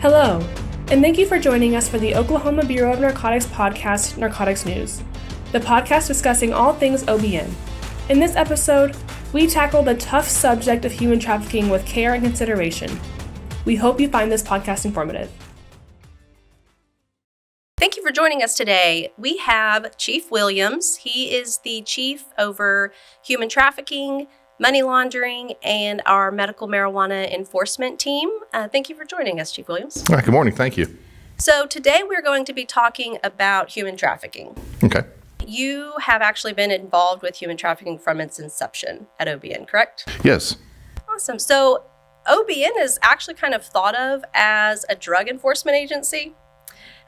Hello, and thank you for joining us for the Oklahoma Bureau of Narcotics podcast, Narcotics News, the podcast discussing all things OBN. In this episode, we tackle the tough subject of human trafficking with care and consideration. We hope you find this podcast informative. Thank you for joining us today. We have Chief Williams. He is the chief over human trafficking, money laundering, and our medical marijuana enforcement team. Thank you for joining us, Chief Williams. All right, good morning. Thank you. So today we're going to be talking about human trafficking. Okay. You have actually been involved with human trafficking from its inception at OBN, correct? Yes. Awesome. So OBN is actually kind of thought of as a drug enforcement agency.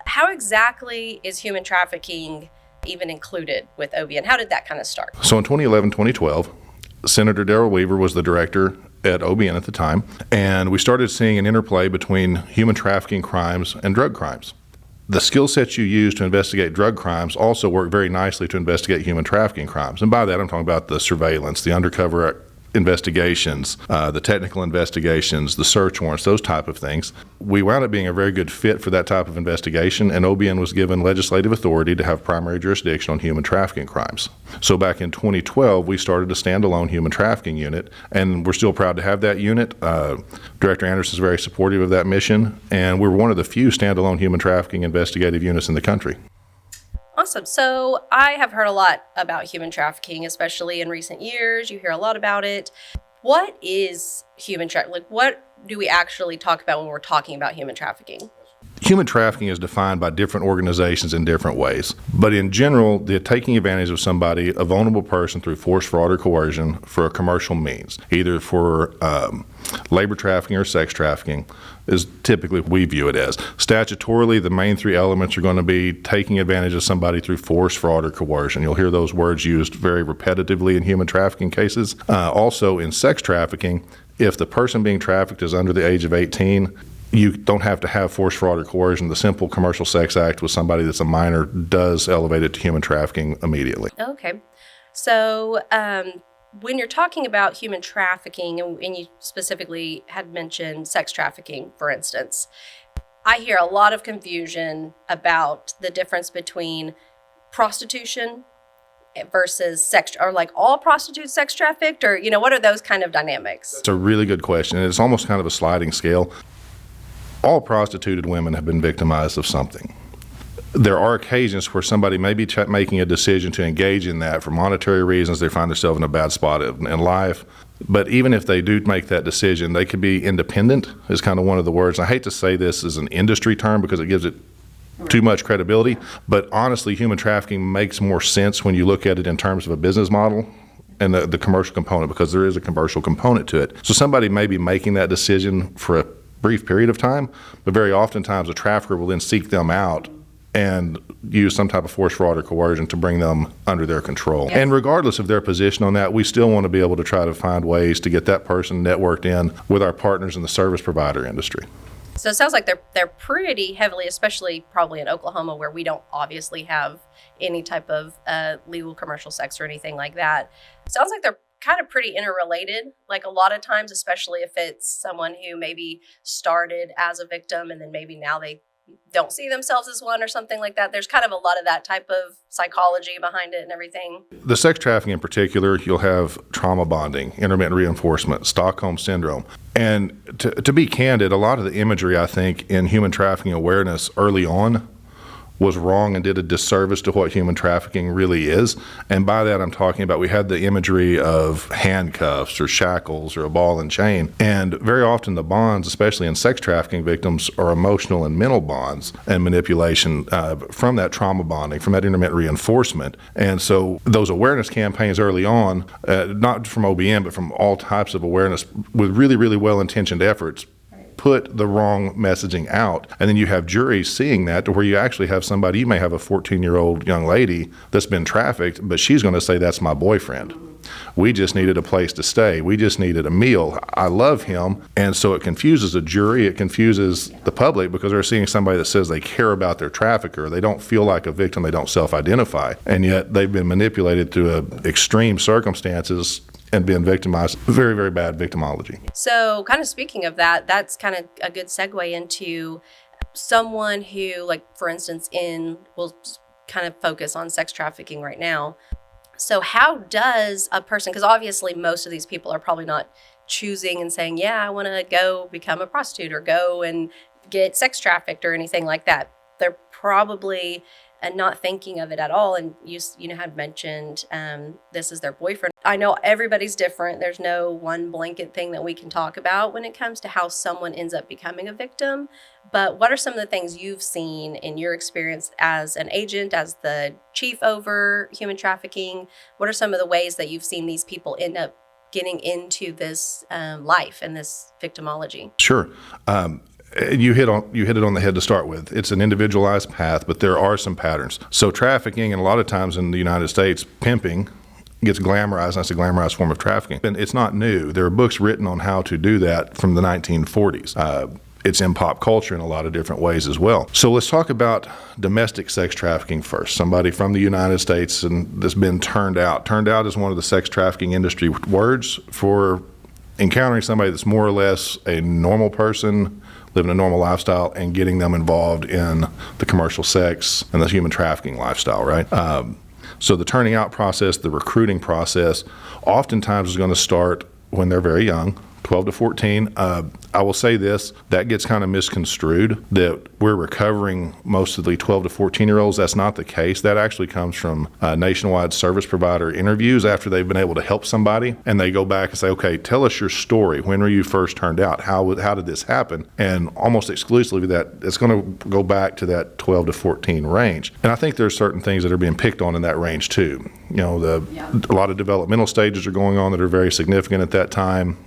How exactly is human trafficking even included with OBN? How did that kind of start? So in 2011, 2012, Senator Darrell Weaver was the director at OBN at the time, and we started seeing an interplay between human trafficking crimes and drug crimes. The skill sets you use to investigate drug crimes also work very nicely to investigate human trafficking crimes. And by that, I'm talking about the surveillance, the undercover investigations, the technical investigations, the search warrants, those type of things. We wound up being a very good fit for that type of investigation, and OBN was given legislative authority to have primary jurisdiction on human trafficking crimes. So back in 2012, we started a standalone human trafficking unit, and we're still proud to have that unit. Director Anderson is very supportive of that mission, and we're one of the few standalone human trafficking investigative units in the country. Awesome. So I have heard a lot about human trafficking, especially in recent years. You hear a lot about it. What is human trafficking? Like, what do we actually talk about when we're talking about human trafficking? Human trafficking is defined by different organizations in different ways. But in general, the taking advantage of somebody, a vulnerable person, through force, fraud, or coercion for a commercial means, either for labor trafficking or sex trafficking, is typically what we view it as. Statutorily, the main three elements are going to be taking advantage of somebody through force, fraud, or coercion. You'll hear those words used very repetitively in human trafficking cases. Also, in sex trafficking, if the person being trafficked is under the age of 18, you don't have to have force, fraud, or coercion. The simple commercial sex act with somebody that's a minor does elevate it to human trafficking immediately. Okay. So when you're talking about human trafficking, and you specifically had mentioned sex trafficking, for instance, I hear a lot of confusion about the difference between prostitution versus sex, or like all prostitutes sex trafficked, or, what are those kind of dynamics? It's a really good question, and it's almost kind of a sliding scale. All prostituted women have been victimized of something. There are occasions where somebody may be making a decision to engage in that for monetary reasons. They find themselves in a bad spot in life. But even if they do make that decision, they could be independent, is kind of one of the words. I hate to say this as an industry term because it gives it too much credibility, but honestly, human trafficking makes more sense when you look at it in terms of a business model and the commercial component, because there is a commercial component to it. So somebody may be making that decision for a brief period of time, but very oftentimes a trafficker will then seek them out and use some type of force, fraud, or coercion to bring them under their control. Yes. And regardless of their position on that, we still want to be able to try to find ways to get that person networked in with our partners in the service provider industry. So it sounds like they're pretty heavily, especially probably in Oklahoma, where we don't obviously have any type of legal commercial sex or anything like that. It sounds like they're kind of pretty interrelated, like a lot of times, especially if it's someone who maybe started as a victim and then maybe now they don't see themselves as one or something like that. There's kind of a lot of that type of psychology behind it and everything. The sex trafficking in particular, you'll have trauma bonding, intermittent reinforcement, Stockholm syndrome. And to be candid, a lot of the imagery, I think, in human trafficking awareness early on was wrong and did a disservice to what human trafficking really is. And by that, I'm talking about we had the imagery of handcuffs or shackles or a ball and chain. And very often the bonds, especially in sex trafficking victims, are emotional and mental bonds and manipulation from that trauma bonding, from that intermittent reinforcement. And so those awareness campaigns early on, not from OBN, but from all types of awareness with really, really well-intentioned efforts, put the wrong messaging out. And then you have juries seeing that, to where you actually have somebody, you may have a 14-year-old young lady that's been trafficked, but she's going to say, that's my boyfriend. We just needed a place to stay. We just needed a meal. I love him. And so it confuses a jury. It confuses the public because they're seeing somebody that says they care about their trafficker. They don't feel like a victim. They don't self-identify. And yet they've been manipulated to extreme circumstances and being victimized. Very, very bad victimology. So kind of speaking of that, that's kind of a good segue into someone who, like, for instance, we'll kind of focus on sex trafficking right now. So how does a person, because obviously most of these people are probably not choosing and saying, yeah, I want to go become a prostitute or go and get sex trafficked or anything like that. They're probably not thinking of it at all. And you had mentioned this is their boyfriend. I know everybody's different. There's no one blanket thing that we can talk about when it comes to how someone ends up becoming a victim. But what are some of the things you've seen in your experience as an agent, as the chief over human trafficking? What are some of the ways that you've seen these people end up getting into this life and this victimology? Sure. You hit it on the head to start with. It's an individualized path, but there are some patterns. So trafficking, and a lot of times in the United States, pimping gets glamorized. That's a glamorized form of trafficking. And it's not new. There are books written on how to do that from the 1940s. It's in pop culture in a lot of different ways as well. So let's talk about domestic sex trafficking first. Somebody from the United States and that's been turned out. Turned out is one of the sex trafficking industry words for encountering somebody that's more or less a normal person, living a normal lifestyle, and getting them involved in the commercial sex and the human trafficking lifestyle, right? So the turning out process, the recruiting process, oftentimes is going to start when they're very young, 12 to 14. I will say this, that gets kind of misconstrued, that we're recovering mostly 12 to 14-year-olds. That's not the case. That actually comes from nationwide service provider interviews after they've been able to help somebody, and they go back and say, okay, tell us your story. When were you first turned out? How did this happen? And almost exclusively that it's going to go back to that 12 to 14 range. And I think there's certain things that are being picked on in that range too. You know, a lot of developmental stages are going on that are very significant at that time.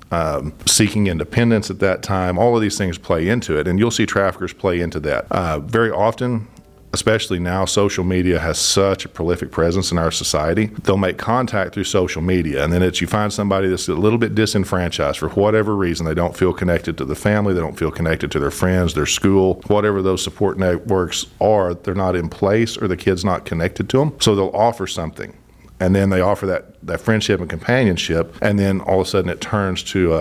Seeking independence at that time, all of these things play into it, and you'll see traffickers play into that. Very often, especially now, social media has such a prolific presence in our society. They'll make contact through social media, and then you find somebody that's a little bit disenfranchised for whatever reason. They don't feel connected to the family, they don't feel connected to their friends, their school, whatever those support networks are, they're not in place or the kid's not connected to them. So they'll offer something. And then they offer that friendship and companionship, and then all of a sudden it turns to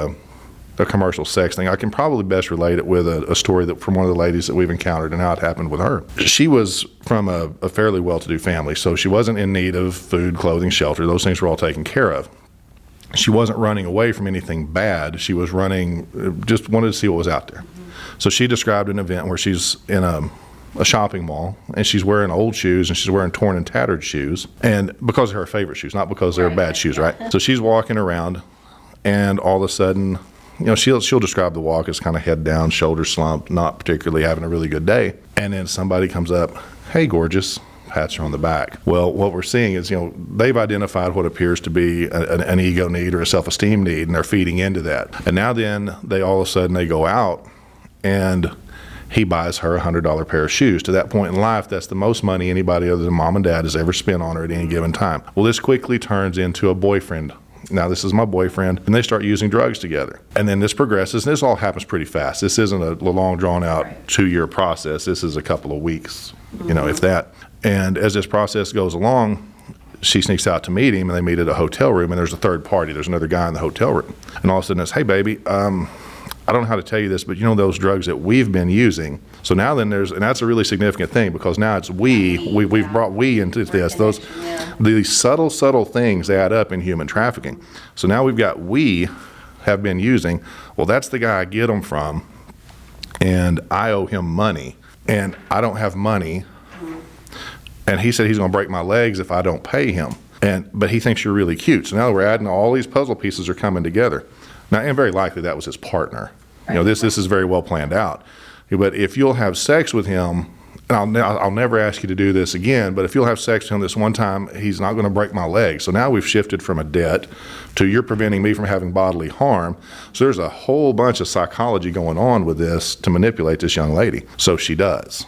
a commercial sex thing. I can probably best relate it with a story from one of the ladies that we've encountered and how it happened with her. She was from a fairly well-to-do family, so she wasn't in need of food, clothing, shelter. Those things were all taken care of. She wasn't running away from anything bad. She was running, just wanted to see what was out there. So she described an event where she's in a shopping mall, and she's wearing old shoes, and she's wearing torn and tattered shoes, and because of her favorite shoes, not because they're bad shoes, right? So she's walking around, and all of a sudden, you know, she'll describe the walk as kind of head down, shoulders slumped, not particularly having a really good day. And then somebody comes up, hey, gorgeous, pats her on the back. Well, what we're seeing is, you know, they've identified what appears to be an ego need or a self-esteem need, and they're feeding into that. And now then, all of a sudden, they go out, and he buys her a $100 pair of shoes. To that point in life, that's the most money anybody other than mom and dad has ever spent on her at any given time. Well, this quickly turns into a boyfriend. Now, this is my boyfriend, and they start using drugs together. And then this progresses, and this all happens pretty fast. This isn't a long, drawn-out 2-year process. This is a couple of weeks, you know, if that. And as this process goes along, she sneaks out to meet him, and they meet at a hotel room, and there's a third party. There's another guy in the hotel room. And all of a sudden it's, hey, baby, I don't know how to tell you this, but you know those drugs that we've been using. So now then and that's a really significant thing, because now it's we've brought we into this. These subtle things add up in human trafficking. So now we've got we have been using. Well, that's the guy I get them from, and I owe him money, and I don't have money, and he said he's going to break my legs if I don't pay him. But he thinks you're really cute. So now we're adding all these puzzle pieces are coming together. Now, and very likely that was his partner. You know, this is very well planned out. But if you'll have sex with him, and I'll never ask you to do this again, but if you'll have sex with him this one time, he's not going to break my leg. So now we've shifted from a debt to you're preventing me from having bodily harm. So there's a whole bunch of psychology going on with this to manipulate this young lady. So she does.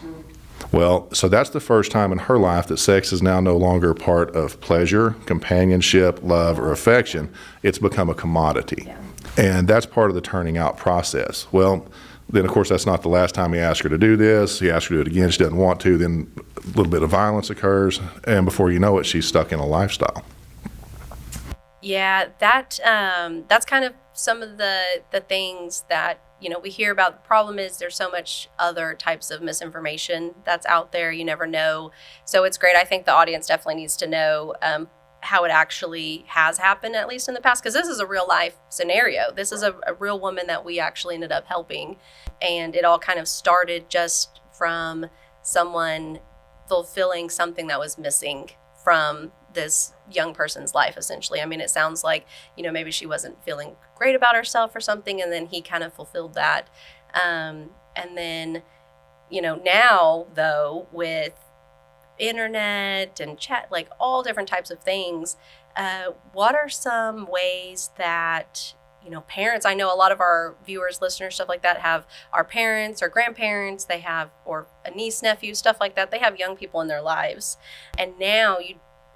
Well, so that's the first time in her life that sex is now no longer part of pleasure, companionship, love, or affection. It's become a commodity. Yeah. And that's part of the turning out process. Well, then, of course, that's not the last time he asked her to do this. He asked her to do it again. She doesn't want to. Then a little bit of violence occurs. And before you know it, she's stuck in a lifestyle. Yeah, that's kind of some of the things that we hear about. The problem is there's so much other types of misinformation that's out there. You never know, so it's great. I think the audience definitely needs to know how it actually has happened, at least in the past, because this is a real life scenario. This is a real woman that we actually ended up helping, and it all kind of started just from someone fulfilling something that was missing from this young person's life, essentially. I mean, it sounds like, maybe she wasn't feeling great about herself or something, and then he kind of fulfilled that. And then, now, though, with internet and chat, like all different types of things, what are some ways that parents, I know a lot of our viewers, listeners, stuff like that, have our parents or grandparents, they have, or a niece, nephew, stuff like that. They have young people in their lives. And now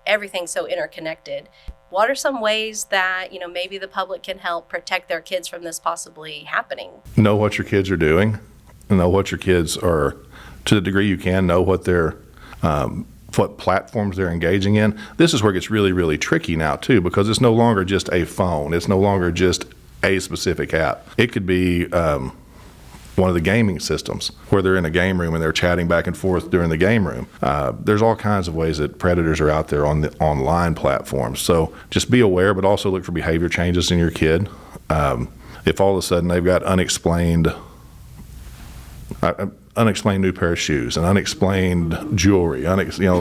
everything's so interconnected. What are some ways that, maybe the public can help protect their kids from this possibly happening? Know what your kids are doing. Know what your kids are, to the degree you can, know what what platforms they're engaging in. This is where it gets really, really tricky now, too, because it's no longer just a phone. It's no longer just a specific app. It could be one of the gaming systems where they're in a game room and they're chatting back and forth during the game room. There's all kinds of ways that predators are out there on the online platforms. So just be aware, but also look for behavior changes in your kid. If all of a sudden they've got unexplained new pair of shoes and unexplained jewelry,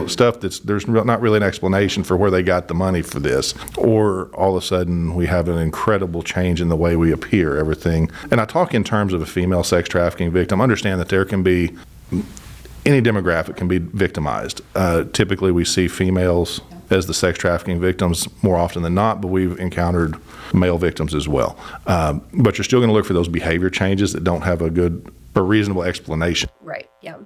stuff there's not really an explanation for where they got the money for this, or all of a sudden we have an incredible change in the way we appear, everything. And I talk in terms of a female sex trafficking victim. Understand that there can be, any demographic can be victimized. Typically we see females as the sex trafficking victims more often than not, but we've encountered male victims as well. But you're still going to look for those behavior changes that don't have a good or reasonable explanation. Right. Yeah.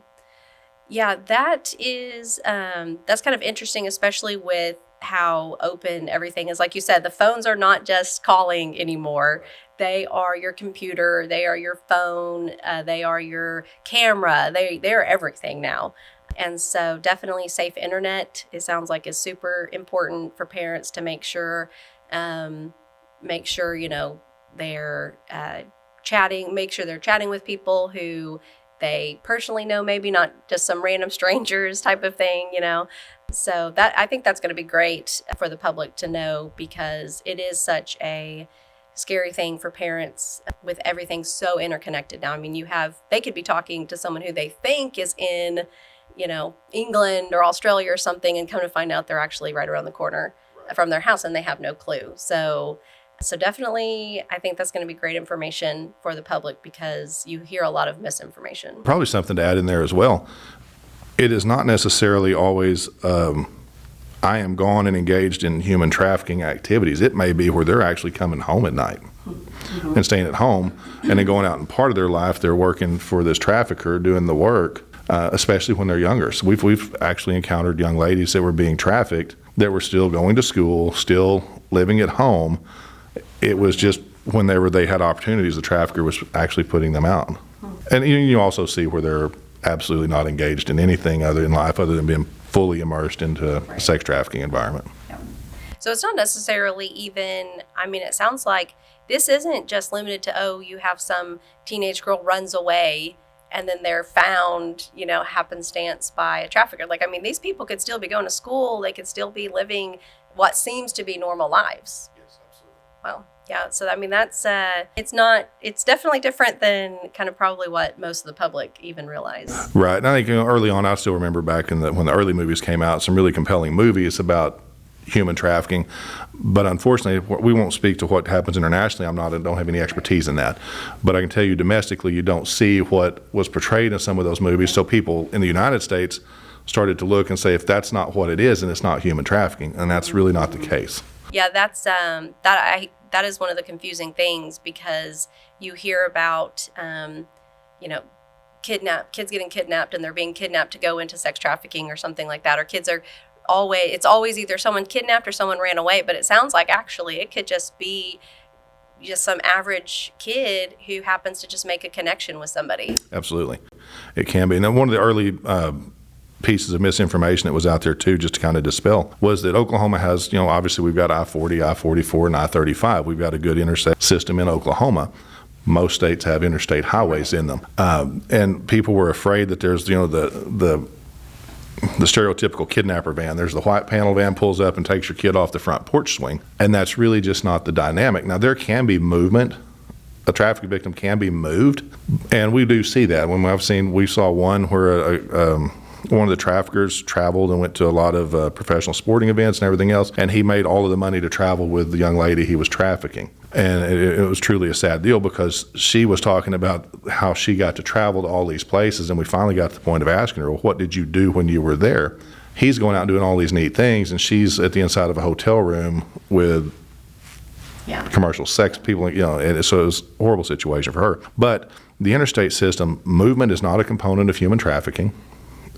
Yeah, that is, that's kind of interesting, especially with how open everything is. Like you said, the phones are not just calling anymore. They are your computer. They are your phone. They are your camera. They are everything now. And so definitely safe internet, it sounds like, is super important for parents to make sure, they're chatting, make sure they're chatting with people who they personally know, maybe not just some random strangers type of thing, So that, I think that's going to be great for the public to know, because it is such a scary thing for parents with everything so interconnected now. I mean, they could be talking to someone who they think is in, England or Australia or something, and come to find out they're actually right around the corner from their house and they have no clue. So definitely, I think that's going to be great information for the public, because you hear a lot of misinformation. Probably something to add in there as well. It is not necessarily always, I am gone and engaged in human trafficking activities. It may be where they're actually coming home at night and staying at home, and then going out, and part of their life they're working for this trafficker, doing the work, especially when they're younger. So we've actually encountered young ladies that were being trafficked that were still going to school, still living at home. It was just when they had opportunities, the trafficker was actually putting them out. And you also see where they're absolutely not engaged in anything other in life other than being fully immersed into a sex trafficking environment. Yeah. So it's not necessarily even, it sounds like this isn't just limited to, you have some teenage girl runs away and then they're found, happenstance by a trafficker. These people could still be going to school. They could still be living what seems to be normal lives. Yes, absolutely. Well, yeah. So, that's, it's definitely different than kind of probably what most of the public even realize. Right. And I think early on, I still remember back when the early movies came out, some really compelling movies about human trafficking. But unfortunately, we won't speak to what happens internationally. I don't have any expertise in that. But I can tell you domestically, you don't see what was portrayed in some of those movies. So people in the United States started to look and say, if that's not what it is, then it's not human trafficking. And that's really not the case. Yeah, that's that is one of the confusing things, because you hear about kids getting kidnapped, and they're being kidnapped to go into sex trafficking or something like that, or it's always either someone kidnapped or someone ran away. But it sounds like actually it could just be just some average kid who happens to just make a connection with somebody. Absolutely. It can be. And then one of the early pieces of misinformation that was out there too, just to kind of dispel, was that Oklahoma has, obviously we've got I-40, I-44, and I-35. We've got a good interstate system in Oklahoma. Most states have interstate highways in them. And people were afraid that there's, the stereotypical kidnapper van. There's the white panel van pulls up and takes your kid off the front porch swing. And that's really just not the dynamic. Now, there can be movement. A traffic victim can be moved. And we do see that. We saw one where one of the traffickers traveled and went to a lot of professional sporting events and everything else, and he made all of the money to travel with the young lady he was trafficking. And it was truly a sad deal because she was talking about how she got to travel to all these places, and we finally got to the point of asking her, well, what did you do when you were there? He's going out and doing all these neat things, and she's at the inside of a hotel room with commercial sex people, and so it was a horrible situation for her. But the interstate system, movement is not a component of human trafficking.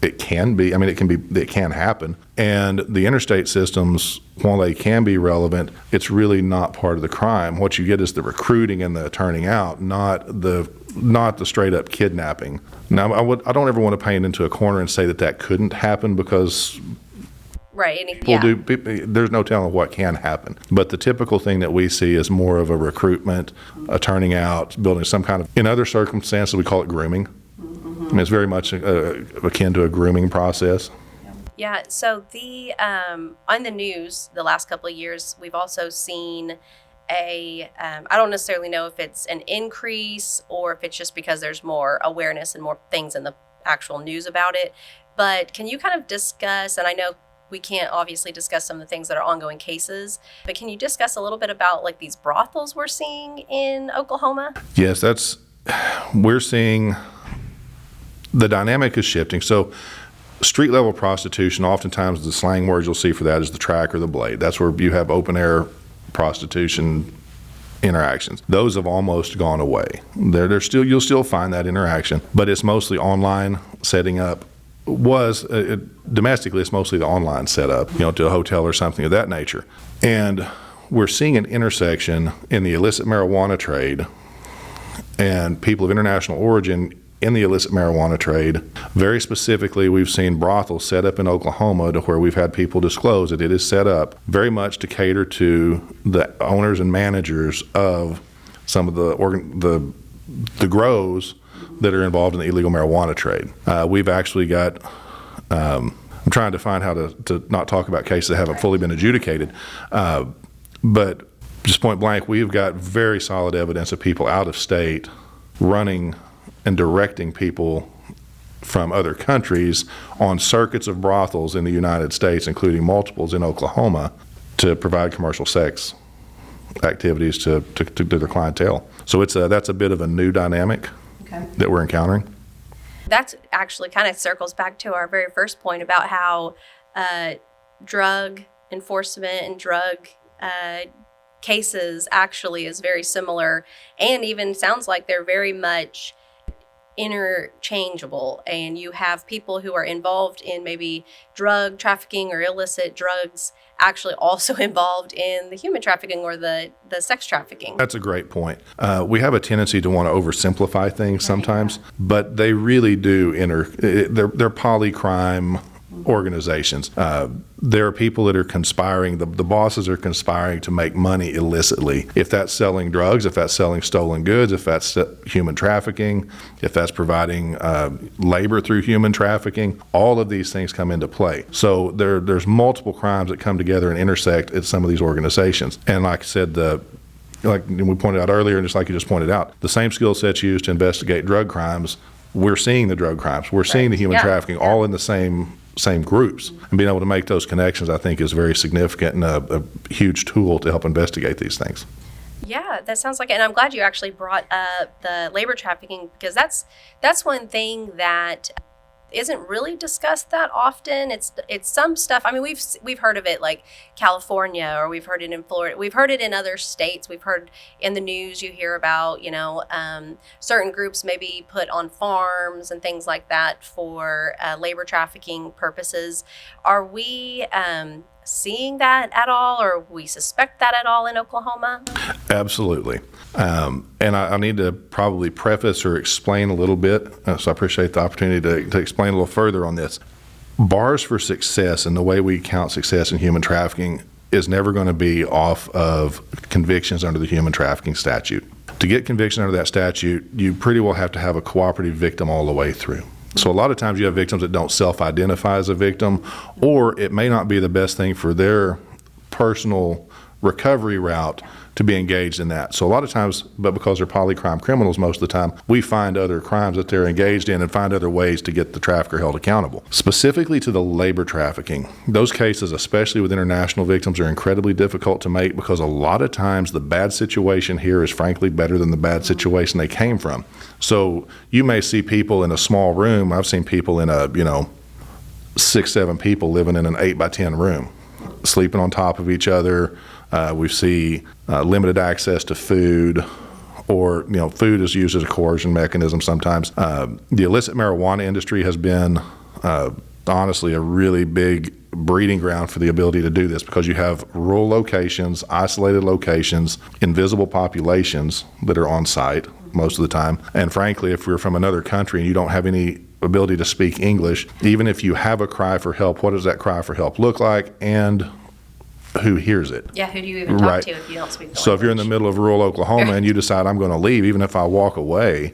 It can be. It can happen. And the interstate systems, while they can be relevant, it's really not part of the crime. What you get is the recruiting and the turning out, not the straight up kidnapping. Now, I don't ever want to paint into a corner and say that couldn't happen because there's no telling what can happen. But the typical thing that we see is more of a recruitment, a turning out, building some kind of, in other circumstances, we call it grooming. It's very much akin to a grooming process. Yeah, so on the news the last couple of years, we've also seen I don't necessarily know if it's an increase or if it's just because there's more awareness and more things in the actual news about it. But can you kind of discuss, and I know we can't obviously discuss some of the things that are ongoing cases, but can you discuss a little bit about like these brothels we're seeing in Oklahoma? Yes, we're seeing the dynamic is shifting. So street level prostitution, oftentimes the slang words you'll see for that is the track or the blade. That's where you have open air prostitution interactions. Those have almost gone away. You'll still find that interaction, but it's mostly online setting up. Domestically, it's mostly the online setup, to a hotel or something of that nature. And we're seeing an intersection in the illicit marijuana trade and people of international origin in the illicit marijuana trade. Very specifically, we've seen brothels set up in Oklahoma to where we've had people disclose that it is set up very much to cater to the owners and managers of some of the grows that are involved in the illegal marijuana trade. We've actually got, I'm trying to find how to not talk about cases that haven't fully been adjudicated, but just point blank, we've got very solid evidence of people out of state running and directing people from other countries on circuits of brothels in the United States, including multiples in Oklahoma, to provide commercial sex activities to their clientele. So that's a bit of a new dynamic that we're encountering. That actually kind of circles back to our very first point about how drug enforcement and drug cases actually is very similar, and even sounds like they're very much interchangeable, and you have people who are involved in maybe drug trafficking or illicit drugs actually also involved in the human trafficking or the sex trafficking. That's a great point. We have a tendency to want to oversimplify things sometimes, but they really do they're polycrime organizations. There are people that are conspiring, the bosses are conspiring to make money illicitly. If that's selling drugs, if that's selling stolen goods, if that's human trafficking, if that's providing labor through human trafficking, all of these things come into play. So there's multiple crimes that come together and intersect at some of these organizations. And like I said, like we pointed out earlier, and just like you just pointed out, the same skill sets used to investigate drug crimes, we're seeing the drug crimes, we're seeing the human trafficking, all in the same groups. And being able to make those connections, I think, is very significant and a huge tool to help investigate these things. Yeah, that sounds like it. And I'm glad you actually brought up the labor trafficking, because that's one thing that isn't really discussed that often. It's some stuff. I mean, we've heard of it like California, or we've heard it in Florida. We've heard it in other states. We've heard in the news, you hear about, certain groups maybe put on farms and things like that for labor trafficking purposes. Are we seeing that at all, or we suspect that at all in Oklahoma? Absolutely. And I need to probably preface or explain a little bit, so I appreciate the opportunity to explain a little further on this. bars for success and the way we count success in human trafficking is never going to be off of convictions under the human trafficking statute. To get conviction under that statute, you pretty well have to have a cooperative victim all the way through. So a lot of times you have victims that don't self-identify as a victim, or it may not be the best thing for their personal recovery route to be engaged in that. So a lot of times, but because they're polycrime criminals most of the time, we find other crimes that they're engaged in and find other ways to get the trafficker held accountable. Specifically to the labor trafficking, those cases, especially with international victims, are incredibly difficult to make because a lot of times the bad situation here is frankly better than the bad situation they came from. So you may see people in a small room. I've seen people in a, 6-7 people living in an 8x10 room, sleeping on top of each other. We see limited access to food, or food is used as a coercion mechanism sometimes. The illicit marijuana industry has been honestly a really big breeding ground for the ability to do this, because you have rural locations, isolated locations, invisible populations that are on site most of the time. And frankly, if you're from another country and you don't have any ability to speak English, even if you have a cry for help, what does that cry for help look like, and who hears it? Yeah, who do you even talk to if you don't speak the language? So if you're in the middle of rural Oklahoma and you decide I'm going to leave, even if I walk away,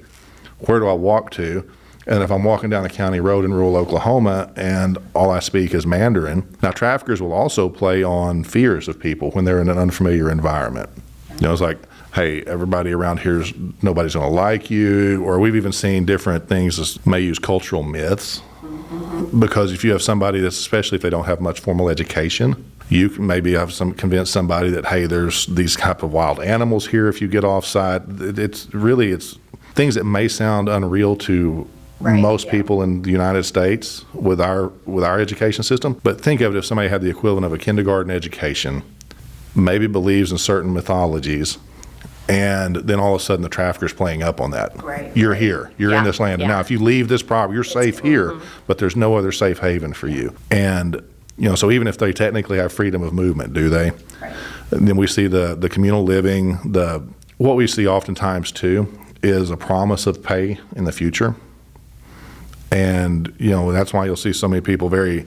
where do I walk to? And if I'm walking down a county road in rural Oklahoma and all I speak is Mandarin, now traffickers will also play on fears of people when they're in an unfamiliar environment. It's like, hey, everybody around here, nobody's going to like you. Or we've even seen different things that may use cultural myths. Because if you have somebody that's, especially if they don't have much formal education, you can maybe convince somebody that, hey, there's these type of wild animals here if you get off-site. It's things that may sound unreal to most people in the United States with our education system. But think of it, if somebody had the equivalent of a kindergarten education, maybe believes in certain mythologies, and then all of a sudden the trafficker's playing up on that. Right. You're here. You're in this land. And now if you leave this property, you're safe here, but there's no other safe haven for you. And so even if they technically have freedom of movement, do they? Right. And then we see the communal living. What we see oftentimes too is a promise of pay in the future. And that's why you'll see so many people very,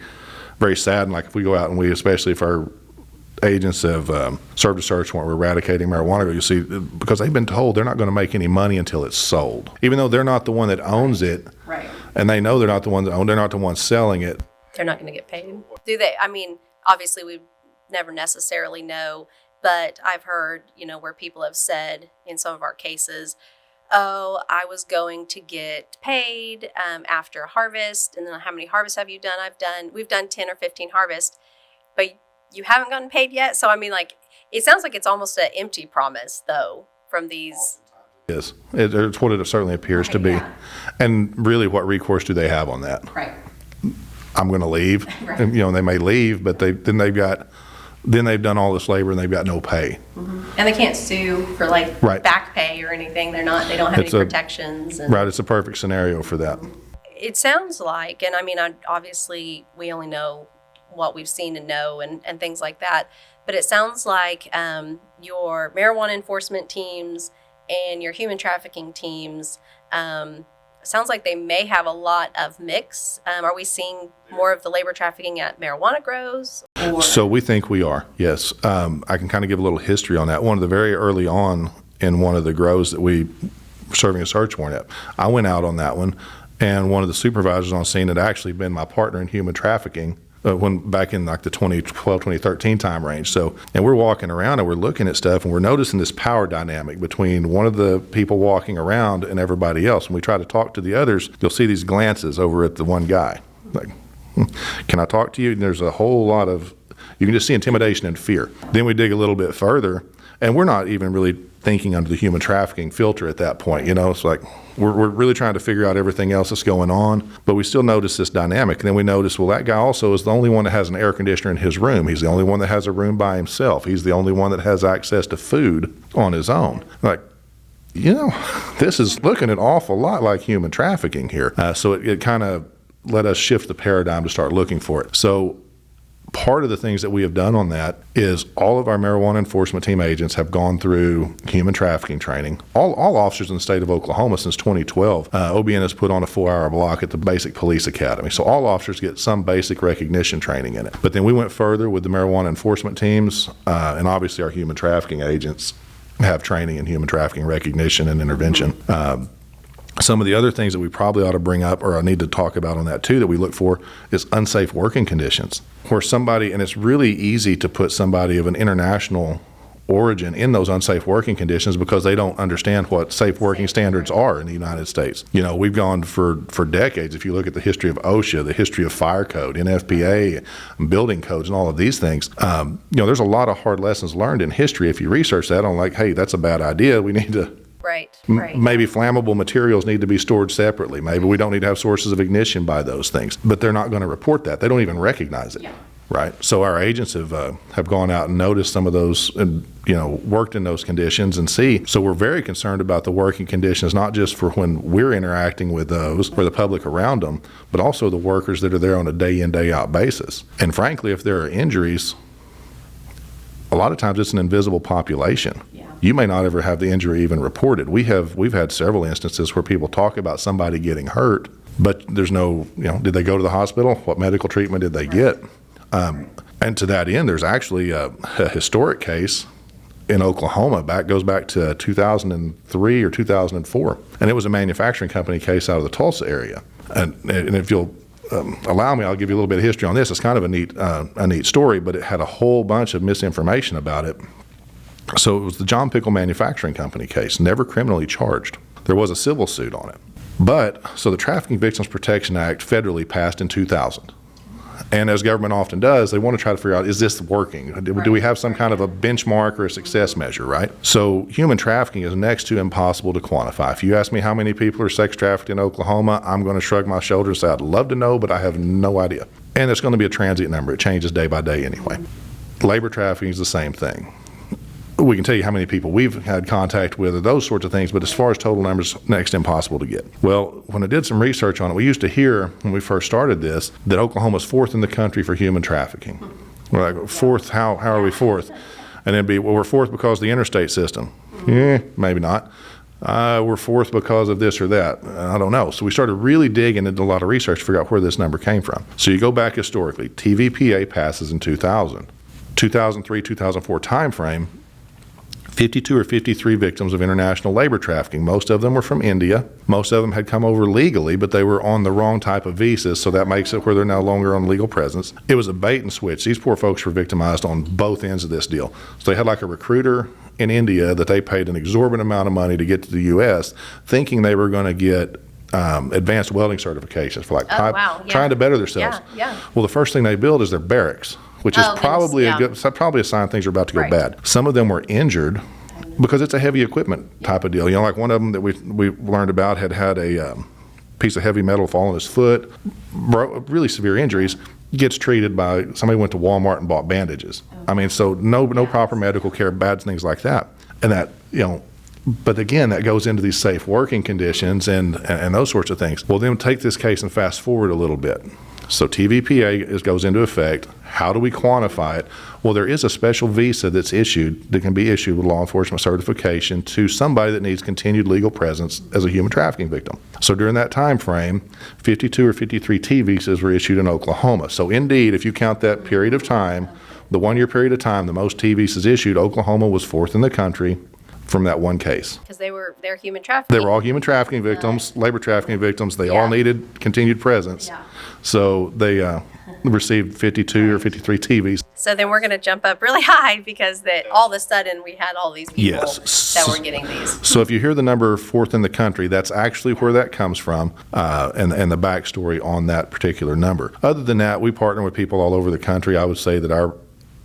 very sad. And like if we go out and especially if our agents have served a search warrant, we're eradicating marijuana, you'll see, because they've been told they're not going to make any money until it's sold, even though they're not the one that owns it. Right. And they know they're not the one that own. They're not the one selling it. They're not going to get paid. Do they? I mean, obviously we never necessarily know, but I've heard, where people have said in some of our cases, oh, I was going to get paid after a harvest. And then how many harvests have you done? We've done 10 or 15 harvests, but you haven't gotten paid yet. So, I mean, it sounds like it's almost an empty promise though from these. It is. It's what it certainly appears to be. Yeah. And really, what recourse do they have on that? Right. I'm going to leave. Right. And, they may leave, but then they've done all this labor and they've got no pay. Mm-hmm. And they can't sue for back pay or anything. They don't have any protections. Right. It's a perfect scenario for that. It sounds like, and I mean, obviously we only know what we've seen and know and things like that, but it sounds like your marijuana enforcement teams and your human trafficking teams, sounds like they may have a lot of mix. Are we seeing more of the labor trafficking at marijuana grows? So we think we are, yes. I can kind of give a little history on that. One of the very early on in one of the grows that we were serving a search warrant at, I went out on that one, and one of the supervisors on scene had actually been my partner in human trafficking back in the 2012, 2013 time range. So, and we're walking around and we're looking at stuff and we're noticing this power dynamic between one of the people walking around and everybody else. When we try to talk to the others, you'll see these glances over at the one guy. Like, can I talk to you? And there's a whole lot of, you can just see intimidation and fear. Then we dig a little bit further, and we're not even really thinking under the human trafficking filter at that point. It's like we're really trying to figure out everything else that's going on, but we still notice this dynamic. And then we notice, well, that guy also is the only one that has an air conditioner in his room. He's the only one that has a room by himself. He's the only one that has access to food on his own. Like, this is looking an awful lot like human trafficking here. So it kind of let us shift the paradigm to start looking for it. So Part of the things that we have done on that is all of our marijuana enforcement team agents have gone through human trafficking training. All officers in the state of Oklahoma since 2012, OBN has put on a 4-hour block at the Basic Police Academy. So all officers get some basic recognition training in it. But then we went further with the marijuana enforcement teams, and obviously our human trafficking agents have training in human trafficking recognition and intervention. Some of the other things that we probably ought to bring up, or I need to talk about on that too, that we look for is unsafe working conditions. Where somebody, and it's really easy to put somebody of an international origin in those unsafe working conditions because they don't understand what safe working standards are in the United States. You know, we've gone for decades. If you look at the history of OSHA, the history of fire code, NFPA, building codes, and all of these things, you know, there's a lot of hard lessons learned in history. If you research that on like, hey, that's a bad idea. We need to Right. Maybe flammable materials need to be stored separately. Maybe we don't need to have sources of ignition by those things. But they're not going to report that. They don't even recognize it. Yeah. Right. So our agents have gone out and noticed some of those and, you know, worked in those conditions and see. So we're very concerned about the working conditions, not just for when we're interacting with those or the public around them, but also the workers that are there on a day in, day out basis. And frankly, if there are injuries, a lot of times it's an invisible population. Yeah. You may not ever have the injury even reported. We've had several instances where people talk about somebody getting hurt, but there's no, you know, did they go to the hospital? What medical treatment did they get? And to that end, there's actually a historic case in Oklahoma goes back to 2003 or 2004, and it was a manufacturing company case out of the Tulsa area. And if you'll allow me, I'll give you a little bit of history on this. It's kind of a neat story, but it had a whole bunch of misinformation about it. So it was the John Pickle Manufacturing Company case, never criminally charged. There was a civil suit on it. But, so the Trafficking Victims Protection Act federally passed in 2000. And as government often does, they want to try to figure out, is this working? Do we have some kind of a benchmark or a success measure, right? So human trafficking is next to impossible to quantify. If you ask me how many people are sex trafficked in Oklahoma, I'm going to shrug my shoulders and say, I'd love to know, but I have no idea. And it's going to be a transient number. It changes day by day anyway. Labor trafficking is the same thing. We can tell you how many people we've had contact with or those sorts of things, but as far as total numbers, next to impossible to get. Well, when I did some research on it, we used to hear when we first started this that Oklahoma's fourth in the country for human trafficking. We're like, fourth, how are we fourth? And it'd be, well, we're fourth because of the interstate system. Maybe not. We're fourth because of this or that. I don't know. So we started really digging into a lot of research to figure out where this number came from. So you go back historically, TVPA passes in 2000. 2003, 2004 timeframe, 52 or 53 victims of international labor trafficking. Most of them were from India. Most of them had come over legally, but they were on the wrong type of visas, so that makes it where they're no longer on legal presence. It was a bait and switch. These poor folks were victimized on both ends of this deal. So they had like a recruiter in India that they paid an exorbitant amount of money to get to the U.S., thinking they were going to get advanced welding certifications for like trying to better themselves. Well, the first thing they build is their barracks, which is probably a sign things are about to go bad. Some of them were injured because it's a heavy equipment type of deal. You know, like one of them that we learned about had a piece of heavy metal fall on his foot, really severe injuries, gets treated by somebody went to Walmart and bought bandages. I mean, so no proper medical care, bad things like that. And that, you know, but again, that goes into these safe working conditions and those sorts of things. Well, then take this case and fast forward a little bit. So TVPA goes into effect. How do we quantify it? Well, there is a special visa that's issued that can be issued with law enforcement certification to somebody that needs continued legal presence as a human trafficking victim. So during that time frame, 52 or 53 T visas were issued in Oklahoma. So indeed, if you count that period of time, the 1 year period of time, the most T visas issued, Oklahoma was fourth in the country from that one case. Because they're human trafficking. They were all human trafficking victims, labor trafficking victims. They all needed continued presence. Yeah. So they received 52 or 53 TVs. So then we're going to jump up really high because all of a sudden we had all these people that were getting these. So if you hear the number fourth in the country, that's actually where that comes from and the backstory on that particular number. Other than that, we partner with people all over the country. I would say that our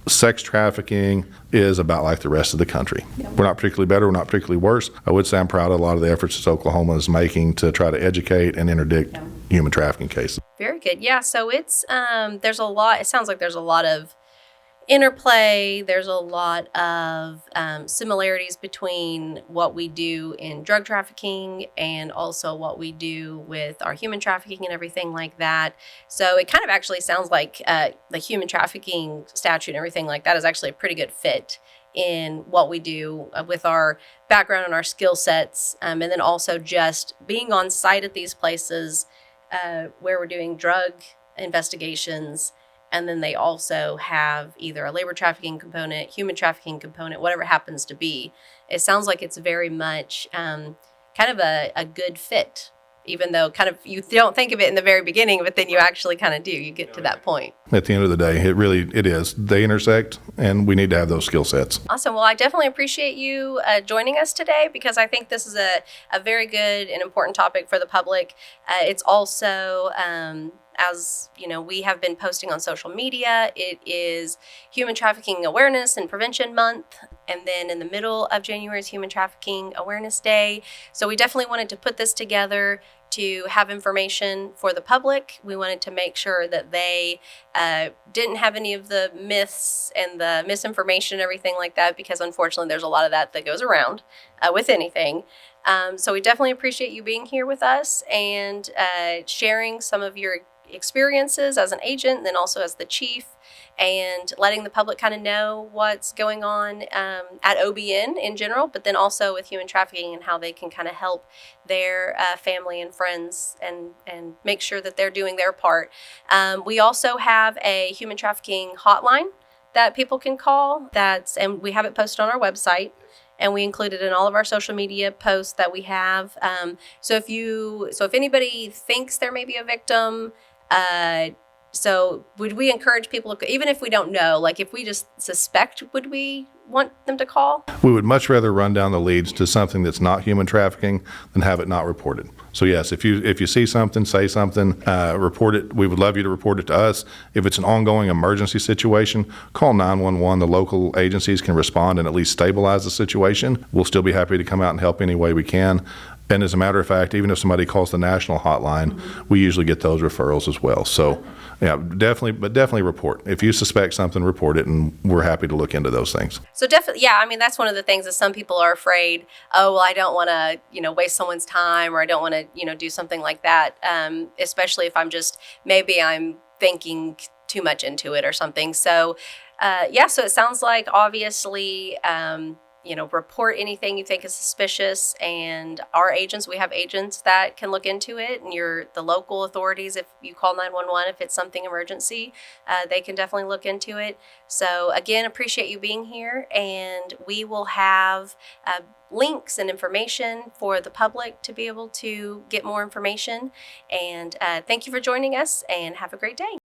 sex trafficking is about like the rest of the country. Yep. We're not particularly better, we're not particularly worse. I would say I'm proud of a lot of the efforts that Oklahoma is making to try to educate and interdict human trafficking cases. Very good. Yeah, so it's there's a lot, it sounds like there's a lot of interplay. There's a lot of similarities between what we do in drug trafficking and also what we do with our human trafficking and everything like that. So it kind of actually sounds like the human trafficking statute and everything like that is actually a pretty good fit in what we do with our background and our skill sets. And then also just being on site at these places where we're doing drug investigations. And then they also have either a labor trafficking component, human trafficking component, whatever it happens to be. It sounds like it's very much kind of a good fit, even though kind of you don't think of it in the very beginning, but then you actually kind of do. You get to that point. At the end of the day, it is. They intersect, and we need to have those skill sets. Awesome. Well, I definitely appreciate you joining us today, because I think this is a very good and important topic for the public. It's also as you know, we have been posting on social media. It is Human Trafficking Awareness and Prevention Month. And then in the middle of January is Human Trafficking Awareness Day. So we definitely wanted to put this together to have information for the public. We wanted to make sure that they didn't have any of the myths and the misinformation and everything like that, because unfortunately there's a lot of that goes around with anything. So we definitely appreciate you being here with us and sharing some of your experiences as an agent, and then also as the chief, and letting the public kind of know what's going on at OBN in general, but then also with human trafficking and how they can kind of help their family and friends and make sure that they're doing their part. We also have a human trafficking hotline that people can call. And we have it posted on our website. And we include it in all of our social media posts that we have. So if anybody thinks there may be a victim, so would we encourage people to, even if we don't know, like if we just suspect, would we want them to call? We would much rather run down the leads to something that's not human trafficking than have it not reported. So yes, if you see something, say something, report it. We would love you to report it to us. If it's an ongoing emergency situation, call 911. The local agencies can respond and at least stabilize the situation. We'll still be happy to come out and help any way we can. And as a matter of fact, even if somebody calls the national hotline, we usually get those referrals as well. So yeah, definitely report. If you suspect something, report it, and we're happy to look into those things. So definitely, yeah, I mean, that's one of the things that some people are afraid, oh, well, I don't want to, waste someone's time, or I don't want to, do something like that, especially if maybe I'm thinking too much into it or something. So, so it sounds like obviously, report anything you think is suspicious, and we have agents that can look into it, and the local authorities, if you call 911, if it's something emergency, they can definitely look into it. So again, appreciate you being here, and we will have links and information for the public to be able to get more information. And thank you for joining us, and have a great day.